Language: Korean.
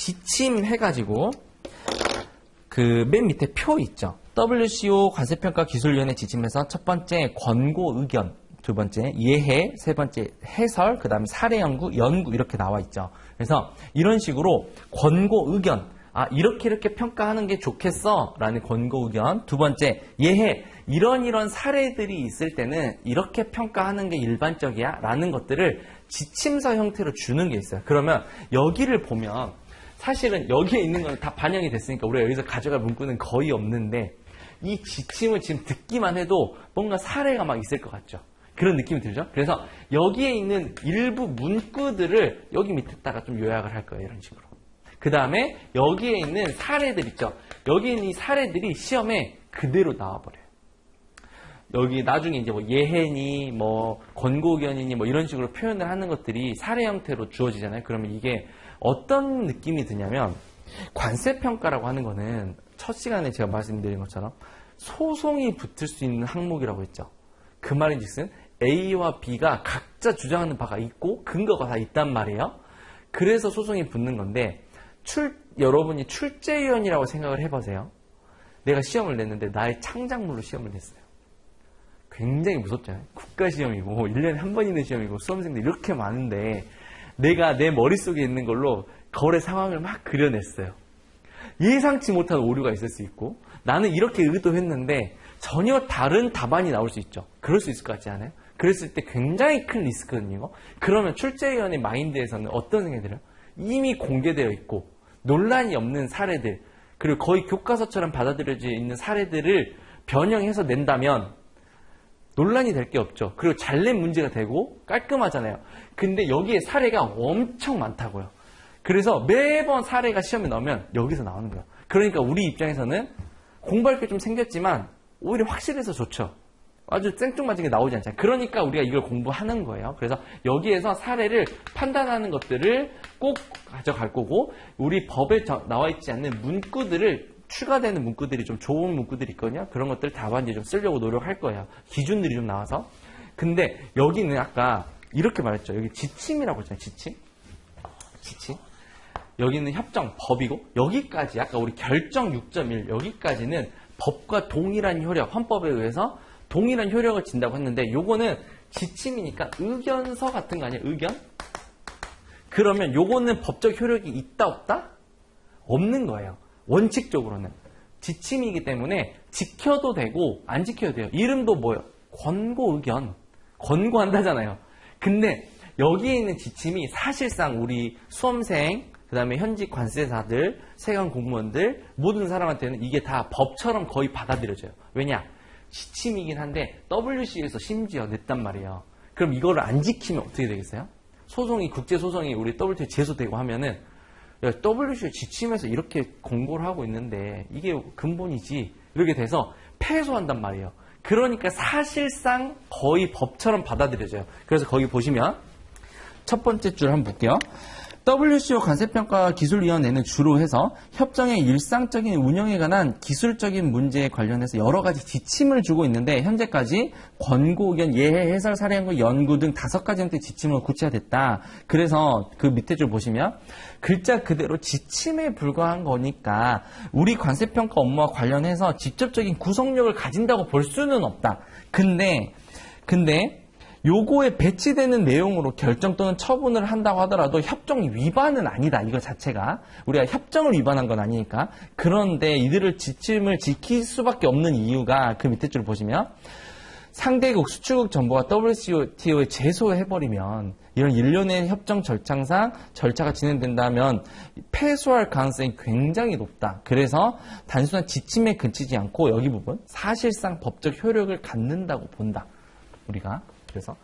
지침 해가지고 그 맨 밑에 표 있죠. WCO 관세평가 기술위원회 지침에서 첫 번째 권고 의견, 두 번째 예해, 세 번째 해설, 그 다음에 사례 연구, 이렇게 나와 있죠. 그래서 이런 식으로 권고 의견, 이렇게 평가하는 게 좋겠어 라는 권고 의견. 두 번째 예해, 이런 사례들이 있을 때는 이렇게 평가하는 게 일반적이야 라는 것들을 지침서 형태로 주는 게 있어요. 그러면 여기를 보면 사실은 여기에 있는 건 다 반영이 됐으니까 우리가 여기서 가져갈 문구는 거의 없는데 이 지침을 지금 듣기만 해도 뭔가 사례가 막 있을 것 같죠. 그런 느낌이 들죠. 그래서 여기에 있는 일부 문구들을 여기 밑에다가 좀 요약을 할 거예요. 이런 식으로. 그 다음에 여기에 있는 사례들 있죠. 여기에 있는 이 사례들이 시험에 그대로 나와버려요. 여기 나중에 이제 뭐 예해니, 뭐 권고견이니 뭐 이런 식으로 표현을 하는 것들이 사례 형태로 주어지잖아요. 그러면 이게 어떤 느낌이 드냐면 관세평가라고 하는 거는 첫 시간에 제가 말씀드린 것처럼 소송이 붙을 수 있는 항목이라고 했죠. 그 말인즉슨 A와 B가 각자 주장하는 바가 있고 근거가 다 있단 말이에요. 그래서 소송이 붙는 건데 여러분이 출제위원이라고 생각을 해보세요. 내가 시험을 냈는데 나의 창작물로 시험을 냈어요. 굉장히 무섭잖아요. 국가시험이고 1년에 한 번 있는 시험이고 수험생들 이렇게 많은데 내가 내 머릿속에 있는 걸로 거래 상황을 막 그려냈어요. 예상치 못한 오류가 있을 수 있고 나는 이렇게 의도했는데 전혀 다른 답안이 나올 수 있죠. 그럴 수 있을 것 같지 않아요? 그랬을 때 굉장히 큰 리스크거든요. 그러면 출제위원의 마인드에서는 어떤 생각이 들어요? 이미 공개되어 있고 논란이 없는 사례들, 그리고 거의 교과서처럼 받아들여져 있는 사례들을 변형해서 낸다면 논란이 될 게 없죠. 그리고 잘 낸 문제가 되고 깔끔하잖아요. 근데 여기에 사례가 엄청 많다고요. 그래서 매번 사례가 시험에 나오면 여기서 나오는 거예요. 그러니까 우리 입장에서는 공부할 게 좀 생겼지만 오히려 확실해서 좋죠. 아주 생뚱맞은 게 나오지 않잖아요. 그러니까 우리가 이걸 공부하는 거예요. 그래서 여기에서 사례를 판단하는 것들을 꼭 가져갈 거고 우리 법에 나와 있지 않는 문구들을 추가되는 문구들이 좀 좋은 문구들이 있거든요. 그런 것들 답안지 좀 쓰려고 노력할 거예요. 기준들이 좀 나와서. 근데 여기는 아까 이렇게 말했죠. 여기 지침이라고 했잖아요. 지침. 여기는 협정, 법이고 여기까지 아까 우리 결정 6.1 여기까지는 법과 동일한 효력, 헌법에 의해서 동일한 효력을 진다고 했는데 요거는 지침이니까 의견서 같은 거 아니에요? 의견? 그러면 요거는 법적 효력이 있다 없다? 없는 거예요. 원칙적으로는. 지침이기 때문에 지켜도 되고 안 지켜도 돼요. 이름도 뭐예요? 권고 의견. 권고한다잖아요. 근데 여기에 있는 지침이 사실상 우리 수험생, 그 다음에 현직 관세사들, 세관 공무원들 모든 사람한테는 이게 다 법처럼 거의 받아들여져요. 왜냐? 지침이긴 한데 WC에서 심지어 냈단 말이에요. 그럼 이거를 안 지키면 어떻게 되겠어요? 소송이, 국제소송이 우리 WTO에 제소되고 하면은 WCO 지침에서 이렇게 공고를 하고 있는데 이게 근본이지 이렇게 돼서 패소한단 말이에요. 그러니까 사실상 거의 법처럼 받아들여져요. 그래서 거기 보시면 첫 번째 줄 한번 볼게요. WCO 관세평가 기술위원회는 주로 해서 협정의 일상적인 운영에 관한 기술적인 문제에 관련해서 여러 가지 지침을 주고 있는데 현재까지 권고, 의견, 예해, 해설, 사례 연구, 연구 등 5가지 형태의 지침으로 구체화됐다. 그래서 그 밑에 줄 보시면 글자 그대로 지침에 불과한 거니까 우리 관세평가 업무와 관련해서 직접적인 구속력을 가진다고 볼 수는 없다. 근데 요거에 배치되는 내용으로 결정 또는 처분을 한다고 하더라도 협정 위반은 아니다. 이거 자체가. 우리가 협정을 위반한 건 아니니까. 그런데 이들을 지침을 지킬 수밖에 없는 이유가 그 밑에 줄 보시면 상대국, 수출국 정보가 WTO에 제소해버리면 이런 일련의 협정 절차상 절차가 진행된다면 패소할 가능성이 굉장히 높다. 그래서 단순한 지침에 그치지 않고 여기 부분 사실상 법적 효력을 갖는다고 본다. 우리가. 그래서